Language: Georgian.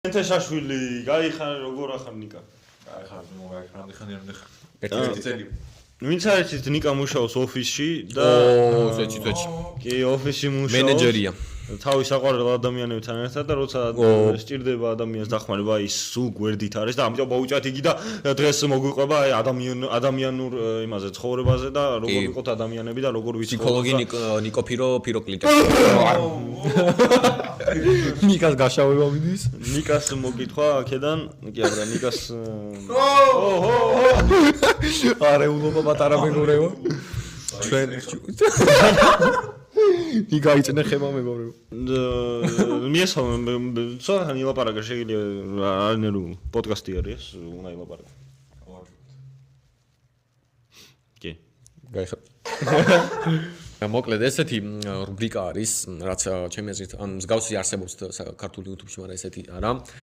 ენტეშაშვილი, გაიხარ როგორ ახარ ნიკა? გაიხარ, მოგაიხარ, ერთი წელი. ვინც არის ნიკა მუშაობს ოფისში და სეჩი. კი, ოფისში მუშაობს. მენეჯერია. თავის საყვარელ ადამიანებთან ერთად და როცა სჭირდება ადამიანს დახმარება, ის სულ გვერდით არის და ამიტომ მოუჭათ იგი და დღეს მოგვიყვება აი ადამიანურ იმაზე ცხოვრებაზე და როგორ ვიყოთ ადამიანები და როგორ ვიცხოვოთ. ფსიქოლოგი ნიკო ფიროკლიკა. ნიკას გაშავება მიდის? ნიკას მოკითხვა აქედან, კი არა, ნიკას არეულობა პატარა მეგობრებო. ჩვენ ნიკა იწნე ხება მეგობრებო. მიესალმე, ცოტა ილაპარაკა შეიძლება არნერუ პოდკასტი არის, უნდა ილაპარაკო. კი. გაიხარ. მოკლედ ესეთი რუბრიკა არის, რაც ჩემი აზრით ან მსგავსი არსებობს ქართული YouTube-ში, მაგრამ ესეთი არა.